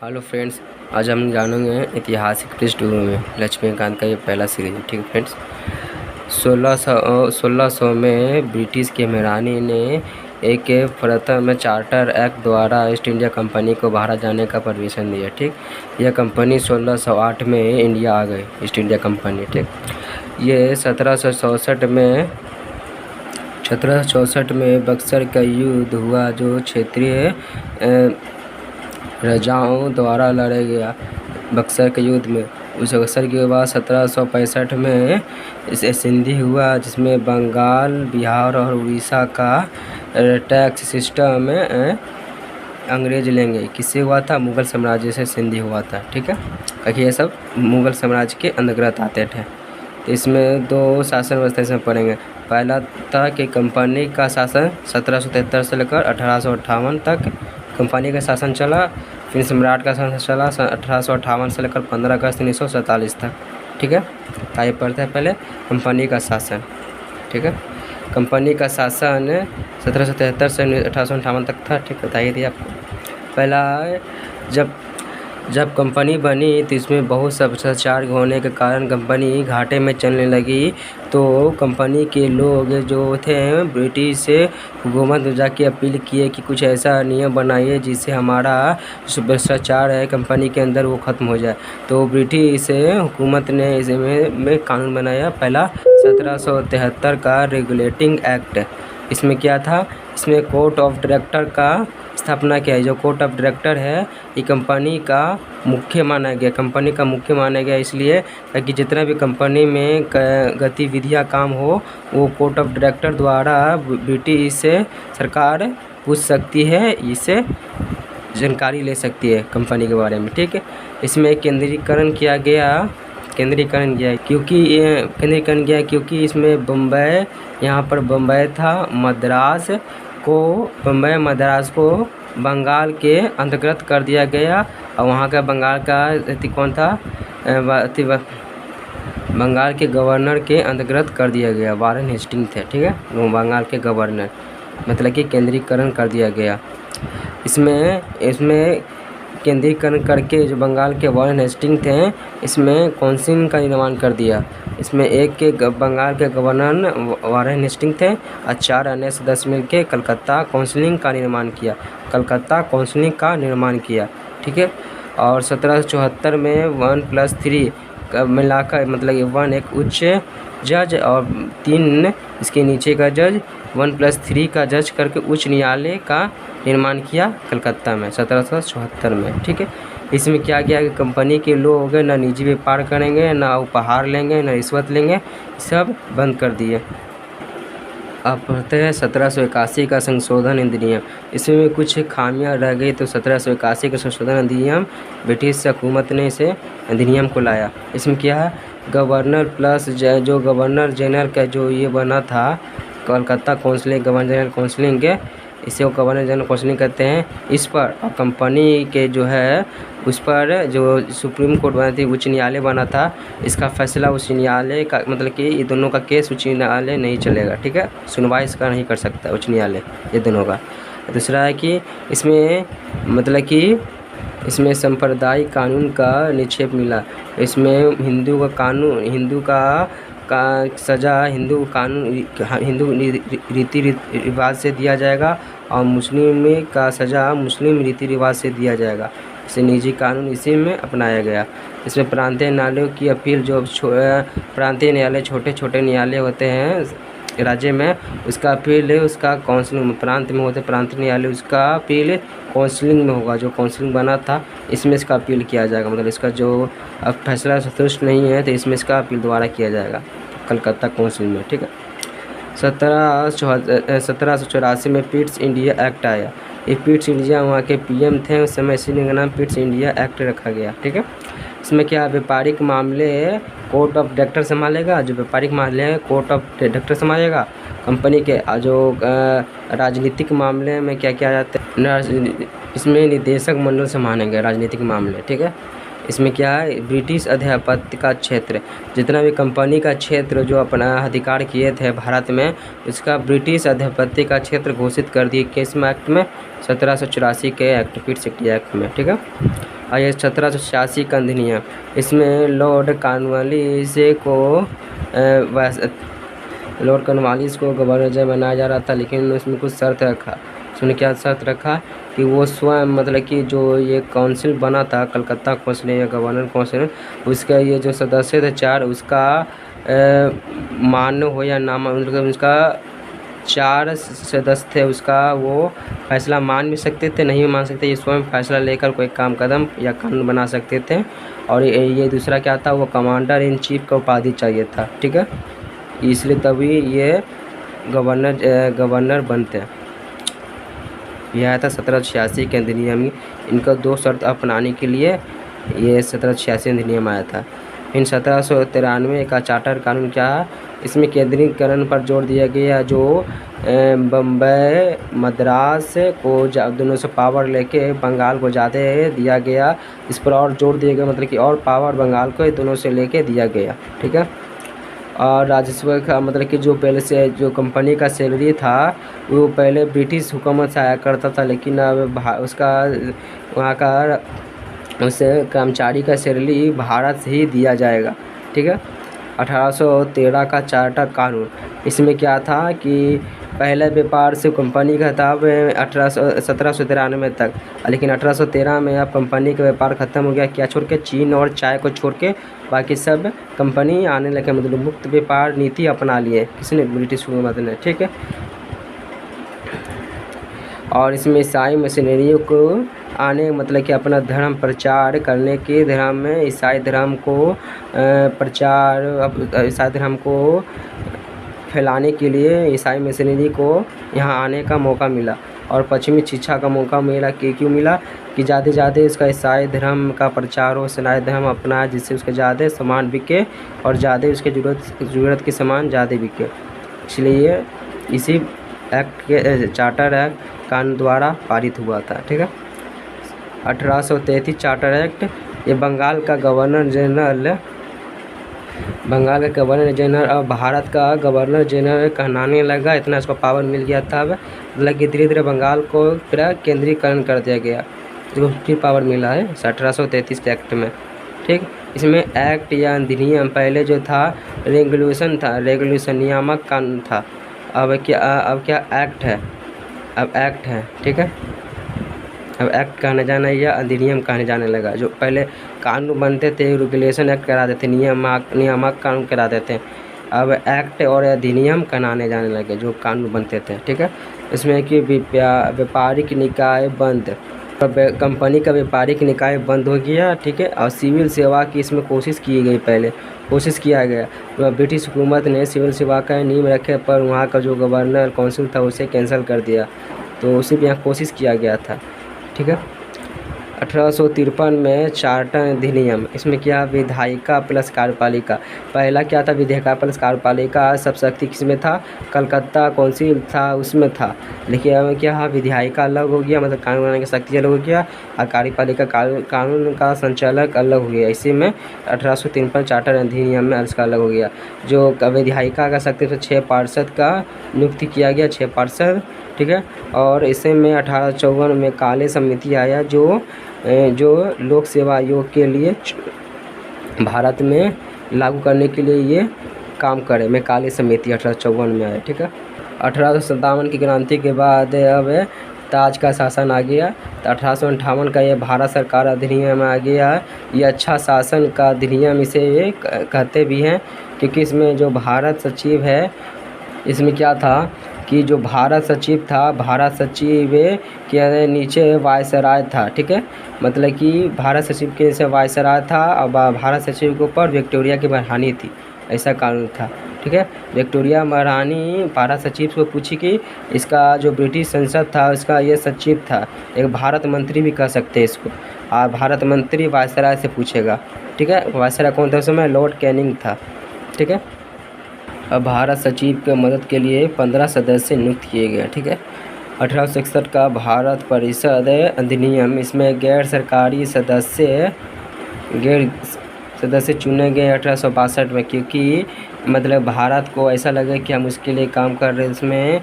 Hello friends, आज हम जानेंगे ऐतिहासिक पृष्ठभूमि में लक्ष्मीकांत का ये पहला सीरीज है। ठीक है फ्रेंड्स, 1600 में ब्रिटिश के महारानी ने एक प्रथम चार्टर एक्ट द्वारा ईस्ट इंडिया कंपनी को भारत जाने का परमिशन दिया। ठीक, यह कंपनी 1608 में इंडिया आ गई, ईस्ट इंडिया कंपनी। ठीक, ये 1764 में बक्सर का युद्ध हुआ, जो क्षेत्रीय राजाओं द्वारा लड़ा गया। बक्सर के युद्ध में उस बक्सर के बाद 1765 में इसे सिंधी हुआ, जिसमें बंगाल, बिहार और उड़ीसा का टैक्स सिस्टम में अंग्रेज लेंगे। किससे हुआ था? मुग़ल साम्राज्य से सिंधी हुआ था। ठीक है, क्योंकि ये सब मुग़ल साम्राज्य के अंतर्गत आते थे। तो इसमें दो शासन व्यवस्था इसमें पढ़ेंगे। पहला था कि कंपनी का शासन 1773 से लेकर 1858 तक कंपनी का शासन चला। फिर सम्राट का शासन चला 1858 से लेकर 15 अगस्त 1947 तक। ठीक है, आइए पढ़ते हैं पहले कंपनी का शासन। ठीक है, कंपनी का शासन 1773 से 1858 तक था। ठीक, बताइए थी आपको। पहला, जब कंपनी बनी तो इसमें बहुत सब भ्रष्टाचार होने के कारण कंपनी घाटे में चलने लगी। तो कंपनी के लोग जो थे ब्रिटिश से हुकूमत में जाके अपील किए कि कुछ ऐसा नियम बनाइए जिससे हमारा जो भ्रष्टाचार है कंपनी के अंदर वो ख़त्म हो जाए। तो ब्रिटिश हुकूमत ने इसमें कानून बनाया, पहला 1773 का रेगुलेटिंग एक्ट। इसमें क्या था? इसमें कोर्ट ऑफ डायरेक्टर का स्थापना किया है। जो कोर्ट ऑफ डायरेक्टर है ये कंपनी का मुख्य माना गया। कंपनी का मुख्य माना गया इसलिए ताकि जितना भी कंपनी में गतिविधियां काम हो वो कोर्ट ऑफ डायरेक्टर द्वारा ब्रिटिश से सरकार पूछ सकती है, इससे जानकारी ले सकती है कंपनी के बारे में। ठीक है, इसमें केंद्रीकरण किया गया क्योंकि इसमें बम्बई, यहाँ पर बम्बई था, मद्रास को बंगाल के अंतर्गत कर दिया गया। और वहाँ का बंगाल का कौन था? बंगाल के गवर्नर के अंतर्गत कर दिया गया, वारेन हेस्टिंग्स थे। ठीक है, वो बंगाल के गवर्नर, मतलब कि केंद्रीकरण कर दिया गया। इसमें केंद्रीकरण करके जो बंगाल के वारेन हेस्टिंग्स थे, इसमें काउंसिल का निर्माण कर दिया। इसमें एक के बंगाल के गवर्नर वारेन हेस्टिंग्स थे और 4 अन्य सदस्य मिलकर कलकत्ता काउंसिल का निर्माण किया। ठीक है, और 1774 में 1+3 मिलाकर, मतलब 1 एक उच्च जज और 3 इसके नीचे का जज, 1+3 का जज करके उच्च न्यायालय का निर्माण किया कलकत्ता में 1774 में। ठीक है, इसमें क्या किया कि कंपनी के लोग ना निजी व्यापार करेंगे, ना उपहार लेंगे, ना रिश्वत लेंगे, सब बंद कर दिए। अब पढ़ते हैं 1781 का संशोधन अधिनियम। इसमें भी कुछ खामियां रह गई, तो 1781 का संशोधन अधिनियम ब्रिटिश हुकूमत ने इसे अधिनियम को लाया। इसमें क्या है? गवर्नर प्लस जो गवर्नर जनरल का जो ये बना था Calcutta council, governor general counselling के, इसे वो गवर्नर जनरल काउंसिलिंग कहते हैं। इस पर और कंपनी के जो है उस पर जो सुप्रीम कोर्ट बना थी, उच्च न्यायालय बना था, इसका फैसला उच्च न्यायालय का, मतलब कि ये दोनों का केस उच्च न्यायालय नहीं चलेगा। ठीक है, सुनवाई इसका नहीं कर सकता उच्च न्यायालय ये दोनों का। दूसरा है कि इसमें, मतलब कि इसमें सांप्रदायिक कानून का निक्षेप मिला। इसमें हिंदू का सज़ा हिंदू रीति रिवाज से दिया जाएगा और मुस्लिम का सज़ा मुस्लिम रीति रिवाज से दिया जाएगा। इसे निजी कानून इसी में अपनाया गया। इसमें प्रांतीय न्यायालयों की अपील, जो प्रांतीय न्यायालय छोटे न्यायालय होते हैं राज्य में, उसका अपील उसका काउंसिलिंग प्रांत में होते प्रांतीय न्यायालय, उसका अपील काउंसिलिंग में होगा। जो काउंसिलिंग बना था इसमें इसका अपील किया जाएगा, मतलब इसका जो अब फैसला संतुष्ट नहीं है तो इसमें इसका अपील दोबारा किया जाएगा कलकत्ता काउंसिल में। ठीक है, 1784 में पिट्स इंडिया एक्ट आया। ये पिट्स इंडिया वहाँ के पीएम थे उस समय, इसीलिए इनका नाम पिट्स इंडिया एक्ट रखा गया। ठीक है, इसमें क्या व्यापारिक मामले कोर्ट ऑफ डायरेक्टर संभालेगा, जो व्यापारिक मामले कोर्ट ऑफ डायरेक्टर संभालेगा। कंपनी के जो राजनीतिक मामले में क्या किया जाता है, इसमें निदेशक मंडल संभालेंगे राजनीतिक मामले। ठीक है, इसमें क्या है? ब्रिटिश आधिपत्य का क्षेत्र, जितना भी कंपनी का क्षेत्र जो अपना अधिकार किए थे भारत में, इसका ब्रिटिश आधिपत्य का क्षेत्र घोषित कर दिए किस एक्ट में? 1784 के एक्ट, पिट्स इंडिया एक्ट में। ठीक है, और ये 1786 का अधिनियम, इसमें लॉर्ड कॉर्नवालिस को गवर्नर जनरल बनाया जा रहा था, लेकिन उसमें कुछ शर्त रखा। उसने क्या शर्त रखा कि वो स्वयं मतलब कि जो ये काउंसिल बना था कलकत्ता काउंसिल या गवर्नर काउंसिल, उसका ये जो सदस्य थे 4, उसका मान्य हो या ना मतलब उसका 4 सदस्य थे, उसका वो फैसला मान भी सकते थे, नहीं भी मान सकते, ये स्वयं फैसला लेकर कोई कदम या कानून बना सकते थे। और ये दूसरा क्या था, वो कमांडर इन चीफ का उपाधि चाहिए था, ठीक है, इसलिए तभी ये गवर्नर बनते हैं। यह आया था 1786 के अधिनियम। इनका 2 शर्त अपनाने के लिए ये 1786 अधिनियम आया था। इन 1793 का चार्टर कानून क्या है, इसमें केंद्रीकरण पर जोर दिया गया, जो बम्बई मद्रास को दोनों से पावर लेके बंगाल को ज़्यादा दिया गया, इस पर और जोर दिया गया, मतलब कि और पावर बंगाल को दोनों से लेके दिया गया, ठीक है। और राजस्व का मतलब कि जो पहले से जो कंपनी का सैलरी था वो पहले ब्रिटिश हुकूमत से आया करता था, लेकिन अब उसका वहाँ का उस कर्मचारी का सैलरी भारत से ही दिया जाएगा, ठीक है। 1813 का चार्टर कानून, इसमें क्या था कि पहले व्यापार से कंपनी का था 1793 तक, लेकिन 1813 में अब कंपनी का व्यापार ख़त्म हो गया, क्या छोड़ के, चीन और चाय को छोड़ के बाकी सब कंपनी आने लगे, मतलब मुक्त व्यापार नीति अपना लिए किसने, ब्रिटिश हुकूमत ने, ठीक है। और इसमें ईसाई मिशनरियों को आने मतलब कि अपना धर्म प्रचार करने के धर्म में ईसाई धर्म को फैलाने के लिए ईसाई मिशनरी को यहाँ आने का मौका मिला, और पश्चिमी शिक्षा का मौका मिला। क्यों मिला कि ज़्यादा इसका ईसाई धर्म का प्रचार हो, ईसाई धर्म अपना, जिससे उसके ज़्यादा सामान बिके और ज़्यादा उसके ज़रूरत के सामान ज़्यादा बिके, इसलिए इसी एक्ट के चार्टर एक्ट कानून द्वारा पारित हुआ था, ठीक है। 1833 चार्टर एक्ट, ये बंगाल का गवर्नर जनरल अब भारत का गवर्नर जनरल कहलाने लगा, इतना इसको पावर मिल गया था। अब मतलब कि धीरे धीरे बंगाल को पूरा केंद्रीकरण कर दिया गया, जो फिर पावर मिला है 1833 के एक्ट में, ठीक। इसमें एक्ट या अधिनियम पहले जो था रेगुलेशन नियामक कानून था, अब क्या एक्ट है, अब एक्ट है, ठीक है। अब एक्ट कहने जाना या अधिनियम कहने जाने लगा। जो पहले कानून बनते थे रेगुलेशन एक्ट करा देते, नियामक कानून करा देते, अब एक्ट और अधिनियम कहने जाने लगे जो कानून बनते थे, ठीक है। इसमें कि व्यापारिक निकाय बंद, कंपनी का व्यापारिक निकाय बंद हो गया, ठीक है। और सिविल सेवा की इसमें कोशिश किया गया। ब्रिटिश हुकूमत ने सिविल सेवा का नियम रखे, पर वहाँ का जो गवर्नर काउंसिल था उसे कैंसिल कर दिया, तो उसे भी यहाँ कोशिश किया गया था, ठीक है। 1853 में चार्टर अधिनियम, इसमें क्या विधायिका प्लस कार्यपालिका, पहला क्या था विधायिका प्लस कार्यपालिका, सब शक्ति किसमें था, कलकत्ता काउंसिल था उसमें था, लेकिन अब क्या विधायिका अलग हो गया, मतलब कानून बनाने की शक्ति अलग हो गया, और कार्यपालिका कानून का संचालक अलग हो गया। इसी में 1853 चार्टर अधिनियम में इसका अलग हो गया। जो विधायिका का शक्ति से 6 पार्षद का नियुक्ति किया गया, 6 पार्षद, ठीक है। और इसे में 1854 में काले समिति आया, जो लोक सेवा आयोग के लिए भारत में लागू करने के लिए ये काम करे, में काले समिति 1854 में आया, ठीक है। 1857 की क्रांति के बाद अब ताज का शासन आ गया, तो 1858 का ये भारत सरकार अधिनियम आ गया। ये अच्छा शासन का अधिनियम इसे ये कहते भी हैं, क्योंकि इसमें जो भारत सचिव है, इसमें क्या था कि जो भारत सचिव के नीचे वायसराय था, ठीक है। मतलब कि भारत सचिव के नीचे वायसराय था, और भारत सचिव के ऊपर विक्टोरिया की महारानी थी, ऐसा कानून था, ठीक है। विक्टोरिया महारानी भारत सचिव को पूछी कि इसका जो ब्रिटिश संसद था उसका ये सचिव था, एक भारत मंत्री भी कह सकते हैं इसको, और भारत मंत्री वायसराय से पूछेगा, ठीक है। वायसराय कौन था उस समय, लॉर्ड कैनिंग था, ठीक है। अब भारत सचिव के मदद के लिए 15 सदस्य नियुक्त किए गए, ठीक है। 1861 का भारत परिषद अधिनियम, इसमें गैर सदस्य चुने गए 1862 में, क्योंकि मतलब भारत को ऐसा लगे कि हम उसके लिए काम कर रहे हैं, इसमें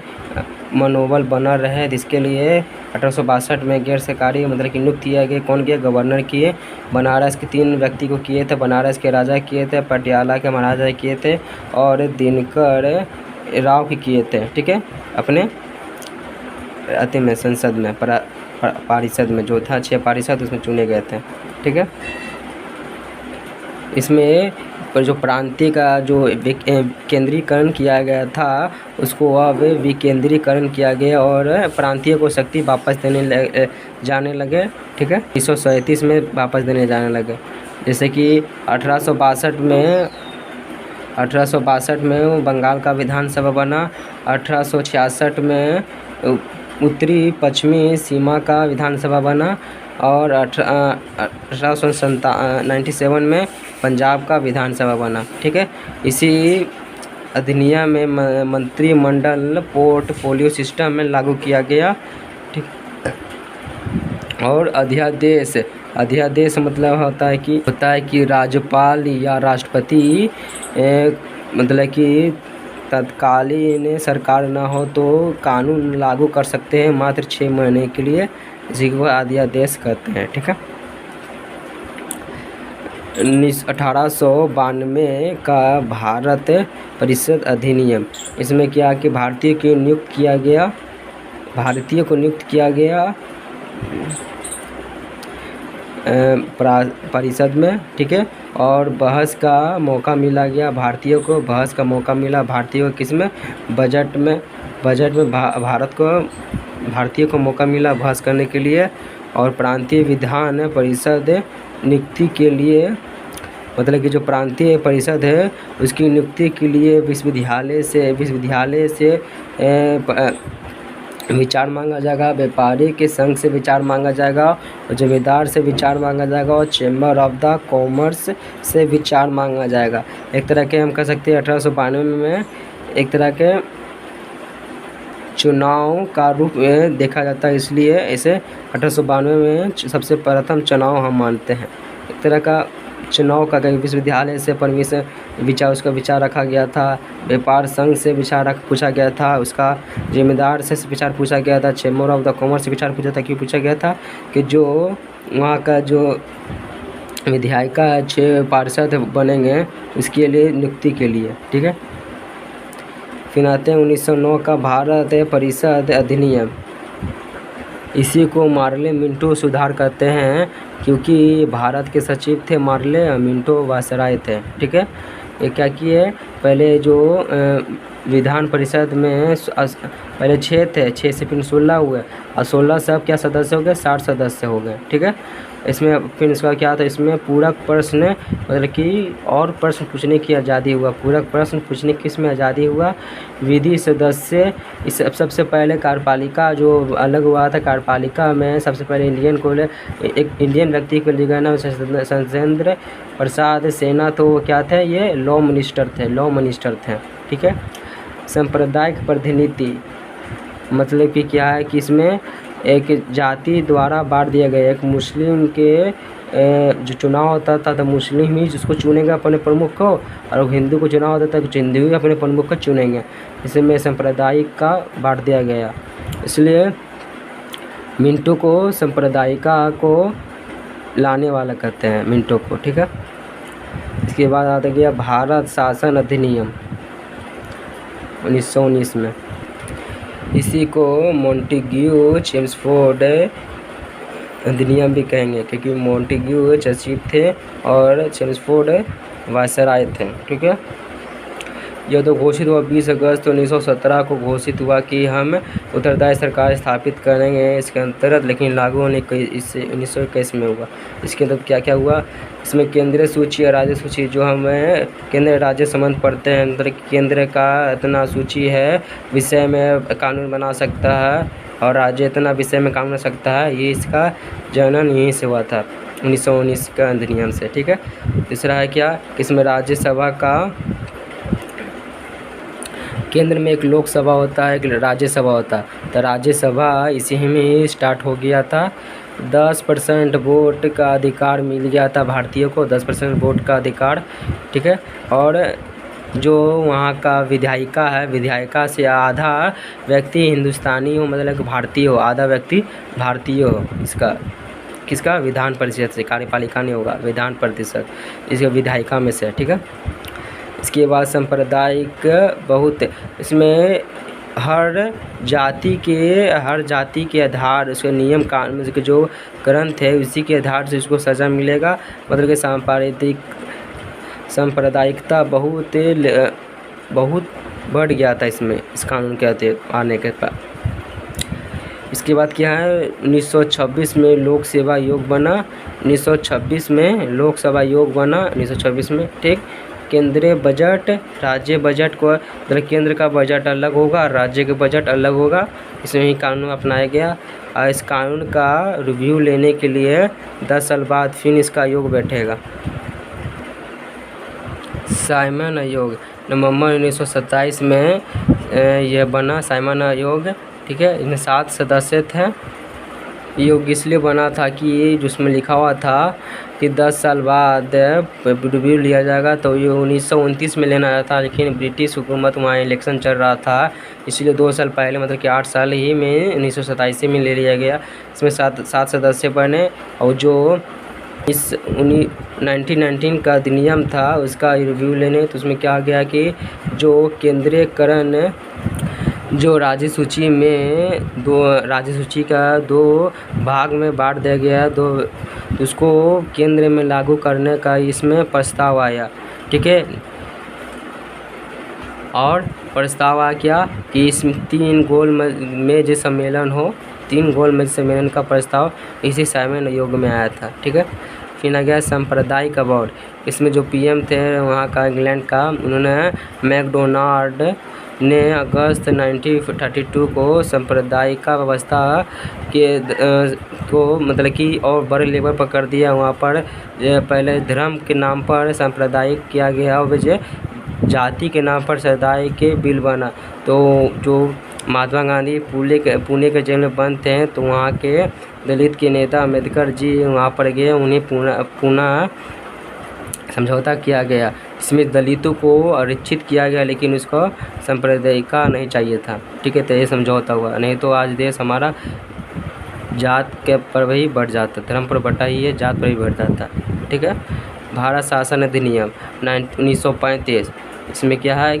मनोबल बना रहे, जिसके लिए 1862 में गैर सरकारी मतलब कि नियुक्त किया गया। कौन किया? गवर्नर किए। बनारस के 3 व्यक्ति को किए थे, बनारस के राजा किए थे, पटियाला के महाराजा किए थे और दिनकर राव की किए थे। ठीक है, अपने अति में संसद में पारिषद में जो था 6 पारिषद उसमें चुने गए थे। ठीक है, इसमें पर जो प्रांतीय का जो केंद्रीकरण किया गया था उसको अब विकेंद्रीकरण किया गया और प्रांतीय को शक्ति वापस देने जाने लगे। ठीक है, 1937 में वापस देने जाने लगे। जैसे कि 1862 में बंगाल का विधानसभा बना, 1866 में उत्तरी पश्चिमी सीमा का विधानसभा बना और 1897 में पंजाब का विधानसभा बना। ठीक है, इसी अधिनियम में मंत्रिमंडल पोर्टफोलियो सिस्टम में लागू किया गया। ठीक, और अध्यादेश मतलब होता है कि राज्यपाल या राष्ट्रपति मतलब कि तत्कालीन सरकार ना हो तो कानून लागू कर सकते हैं मात्र 6 महीने के लिए, इसी को अध्यादेश कहते हैं। ठीक है, 1892 का भारत परिषद अधिनियम, इसमें क्या कि भारतीय को नियुक्त किया गया परिषद में। ठीक है, और बहस का मौका मिला गया भारतीयों को, भारतीयों को किसमें? बजट में भारतीयों को मौका मिला बहस करने के लिए। और प्रांतीय विधान परिषद नियुक्ति के लिए मतलब कि जो प्रांतीय परिषद है उसकी नियुक्ति के लिए विश्वविद्यालय से विचार मांगा जाएगा, व्यापारी के संघ से विचार मांगा जाएगा और जमींदार से विचार मांगा जाएगा और चैम्बर ऑफ द कॉमर्स से विचार मांगा जाएगा। एक तरह के हम कह सकते हैं 1892 में एक तरह के चुनाव का रूप देखा जाता है, इसलिए इसे 1892 में सबसे प्रथम चुनाव हम मानते हैं। एक तरह का चुनाव का कहीं विश्वविद्यालय से परमिशन उसका विचार रखा गया था, व्यापार संघ से विचार पूछा गया था, उसका जिम्मेदार से विचार पूछा गया था, चैम्बर ऑफ द कॉमर्स से विचार पूछा गया था कि जो वहाँ का जो विधायिका 6 पार्षद बनेंगे उसके लिए नियुक्ति के लिए। ठीक है, फिर आते हैं 1909 का भारत परिषद अधिनियम, इसी को मार्ले मिंटो सुधार कहते हैं क्योंकि भारत के सचिव थे मार्ले मिंटो वायसराय थे। ठीक है, ये क्या किए? पहले जो विधान परिषद में पहले 6 थे, 6 से फिर 16 हुए और 16 से अब क्या सदस्य हो गए? 60 सदस्य हो गए। ठीक है, इसमें फिर इसका क्या था? इसमें पूरक प्रश्न मतलब कि और प्रश्न पूछने की आज़ादी हुआ। पूरक प्रश्न पूछने की इसमें आज़ादी हुआ। विधि सदस्य इस सबसे पहले कार्यपालिका जो अलग हुआ था, कार्यपालिका में सबसे पहले एक इंडियन व्यक्ति को लिया ना, सत्येंद्र प्रसाद सिन्हा, तो वो क्या थे? ये लॉ मिनिस्टर थे। ठीक है, सांप्रदायिक प्रतिनिधि मतलब कि क्या है कि इसमें एक जाति द्वारा बांट दिया गया। एक मुस्लिम के जो चुनाव होता था तो मुस्लिम ही जिसको चुनेगा अपने प्रमुख को, और हिंदू को चुनाव होता था तो हिंदू ही अपने प्रमुख को चुनेंगे। इसमें सांप्रदायिक का बांट दिया गया, इसलिए मिंटो को सांप्रदायिका को लाने वाला कहते हैं, मिंटो को। ठीक है, इसके बाद आता गया भारत शासन अधिनियम 1919 में, इसी को मॉन्टेग्यू चेम्सफोर्ड अधिनियम भी कहेंगे क्योंकि मॉन्टेग्यू सचिव थे और चेम्सफोर्ड वायसराय थे। ठीक है, यह तो घोषित हुआ 20 अगस्त 1917 को घोषित हुआ कि हम उत्तरदायी सरकार स्थापित करेंगे इसके अंतर्गत, लेकिन लागू होने इससे 1921 में हुआ। इसके अंतर्गत क्या क्या हुआ? इसमें केंद्रीय सूची और राज्य सूची, जो हमें केंद्र राज्य संबंध पढ़ते हैं, अंदर केंद्र का इतना सूची है विषय में कानून बना सकता है और राज्य इतना विषय में काम कर सकता है, ये इसका जनन यहीं से हुआ था 1919 का अधिनियम से। ठीक है, तीसरा है क्या? इसमें राज्यसभा का केंद्र में एक लोकसभा होता है, एक राज्यसभा होता है, तो राज्यसभा इसी में ही स्टार्ट हो गया था 10% वोट का अधिकार मिल गया था भारतीयों को, 10% वोट का अधिकार, ठीक है। और जो वहाँ का विधायिका है, विधायिका से आधा व्यक्ति हिंदुस्तानी हो, मतलब भारतीय हो, आधा व्यक्ति भारतीय हो। इसका किसका? विधान परिषद से, कार्यपालिका नहीं होगा, विधान परिषद इसके विधायिका में से, ठीक है। इसके बाद सांप्रदायिक बहुत, इसमें हर जाति के आधार, उसके नियम कानून के जो ग्रंथ है उसी के आधार से उसको सज़ा मिलेगा। मतलब कि सांप्रदायिकता बहुत बढ़ गया था इसमें, इस कानून के आने के बाद। इसके बाद क्या है, 1926 में लोक सेवा आयोग बना, 1926 में लोकसभा आयोग बना, 1926 में, ठीक। केंद्रीय बजट, राज्य बजट को, मतलब केंद्र का बजट अलग होगा, राज्य का बजट अलग होगा, इसमें ही कानून अपनाया गया। और इस कानून का रिव्यू लेने के लिए 10 साल बाद फिर इसका आयोग बैठेगा। साइमन आयोग नवंबर 1927 में यह बना, साइमन आयोग, ठीक है। इनमें 7 सदस्य थे। योग इसलिए बना था कि जिसमें लिखा हुआ था कि 10 साल बाद रिव्यू लिया जाएगा, तो ये 1929 में लेना था, लेकिन ब्रिटिश हुकूमत वहाँ इलेक्शन चल रहा था, इसलिए 2 साल पहले, मतलब कि 8 साल ही में 1927 में ले लिया गया। इसमें 7 सदस्य बने। और जो इस 1919 का अधिनियम था उसका रिव्यू लेने, तो उसमें क्या गया कि जो केंद्रीयकरण, जो राज्य सूची का 2 भाग में बांट दिया गया, तो उसको केंद्र में लागू करने का इसमें प्रस्ताव आया, ठीक है। और प्रस्ताव आया क्या कि इसमें 3 गोल मेज सम्मेलन हो, 3 गोल मेज सम्मेलन का प्रस्ताव इसी साइमन आयोग में आया था, ठीक है। फिर आ गया सांप्रदायिक अवार्ड। इसमें जो पीएम थे वहाँ का, इंग्लैंड का, उन्होंने मैकडोनाल्ड ने अगस्त 1932 को सांप्रदायिक व्यवस्था के को, मतलब कि और बड़े लेवल पर कर दिया। वहाँ पर पहले धर्म के नाम पर सांप्रदायिक किया गया और जाति के नाम पर समुदाय के बिल बना। तो जो महात्मा गांधी पुणे के जेल में बंद थे, तो वहाँ के दलित के नेता अम्बेडकर जी वहाँ पर गए, उन्हें पुनः समझौता किया गया। इसमें दलितों को आरक्षित किया गया, लेकिन उसको सांप्रदायिक नहीं चाहिए था, ठीक है। तो ये समझौता हुआ, नहीं तो आज देश हमारा जात के पर ही बढ़ जाता, धर्म पर बटा ही है, जात पर ही बढ़ जाता, ठीक है। भारत शासन अधिनियम 1935, इसमें क्या है,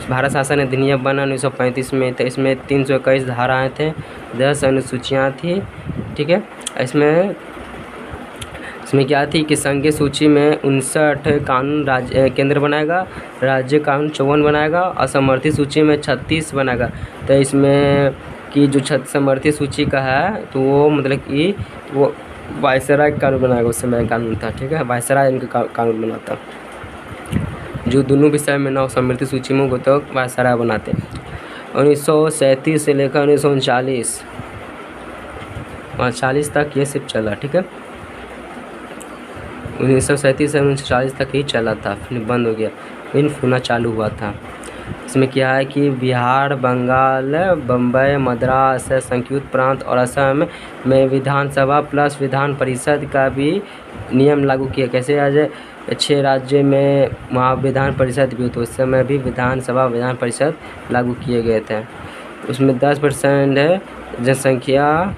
भारत शासन अधिनियम बना 1935 में, तो इसमें 321 धाराएँ थे, 10 अनुसूचियाँ थी, ठीक है। इसमें क्या थी कि संघीय सूची में 59 कानून राज्य केंद्र बनाएगा, राज्य कानून 54 बनाएगा, और समर्थित सूची में 36 बनाएगा। तो इसमें कि जो समर्थित सूची का है, तो वो मतलब कि वो वायसराय कानून बनाएगा, उस समय कानून था, ठीक है। वायसराय इनका कानून बनाता, जो दोनों विषय में ना समर्थित सूची में हो तो वायसराय बनाते। 1937 से लेकर 1939 तक ये सिर्फ चला, ठीक है। 1937 से 1940 तक ही चला था, फिर बंद हो गया, फिर पुनः चालू हुआ था। इसमें क्या है कि बिहार, बंगाल, बम्बई, मद्रास, संयुक्त प्रांत और असम में विधानसभा प्लस विधान परिषद का भी नियम लागू किया। कैसे आज 6 राज्य में वहाँ विधान परिषद भी, तो उस समय भी विधानसभा विधान परिषद लागू किए गए थे। उसमें 10% जनसंख्या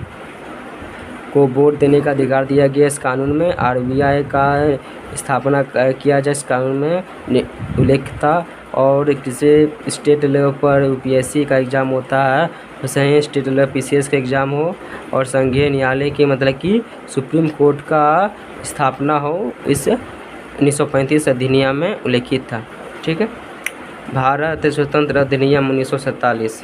को वोट देने का अधिकार दिया गया इस कानून में। आरबीआई का स्थापना किया जाए इस कानून में उल्लेख था। और किसी स्टेट लेवल पर यूपीएससी का एग्ज़ाम होता है, वैसे ही स्टेट लेवल पीसीएस का एग्ज़ाम हो, और संघीय न्यायालय के मतलब कि सुप्रीम कोर्ट का स्थापना हो, इस 1935 अधिनियम में उल्लेखित था, ठीक है। भारत स्वतंत्र अधिनियम 1947,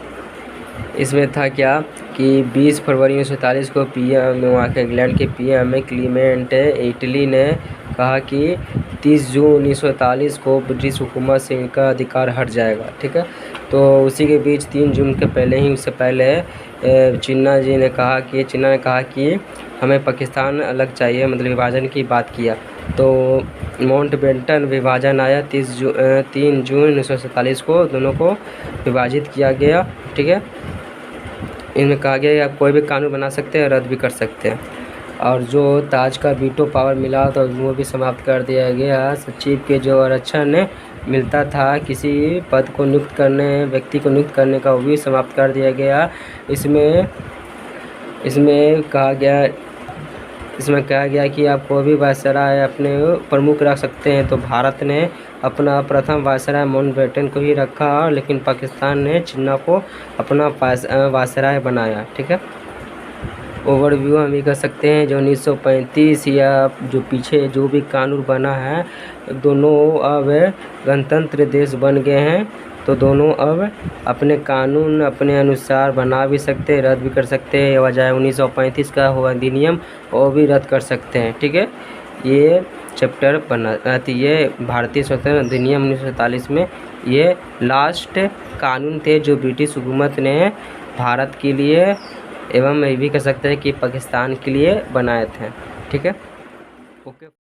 इसमें था क्या कि 20 फरवरी 1947 को पीएम, वहाँ के इंग्लैंड के पीएम क्लीमेंट एटली ने कहा कि 30 जून 1947 को ब्रिटिश हुकूमत से इनका अधिकार हट जाएगा, ठीक है। तो उसी के बीच 3 जून के पहले ही, उससे पहले चिन्ना ने कहा कि हमें पाकिस्तान अलग चाहिए, मतलब विभाजन की बात किया। तो माउंटबेटन विभाजन आया 3 जून 1947 को, दोनों को विभाजित किया गया, ठीक है। इनमें कहा गया है आप कोई भी कानून बना सकते हैं, रद्द भी कर सकते हैं। और जो ताज का वीटो पावर मिला तो वो भी समाप्त कर दिया गया। सचिव के जो आरक्षण मिलता था किसी पद को नियुक्त करने, व्यक्ति को नियुक्त करने का, वो भी समाप्त कर दिया गया। इसमें कहा गया कि आप कोई भी वायसराय अपने प्रमुख रख सकते हैं। तो भारत ने अपना प्रथम वायसराय माउंटबेटन को ही रखा, लेकिन पाकिस्तान ने जिन्ना को अपना वायसराय बनाया। ठीक है, ओवरव्यू हम ये कर सकते हैं जो 1935 या जो पीछे जो भी कानून बना है, दोनों अब गणतंत्र देश बन गए हैं। तो दोनों अब अपने कानून अपने अनुसार बना भी सकते हैं, रद्द भी कर सकते हैं। बजाय 1935 का हुआ अधिनियम वो भी रद्द कर सकते हैं। ठीक है, ये चैप्टर बना ये भारतीय स्वतंत्रता अधिनियम 1947 में ये लास्ट कानून थे जो ब्रिटिश हुकूमत ने भारत के लिए एवं ये भी कह सकते हैं कि पाकिस्तान के लिए बनाए थे। ठीक है, ओके।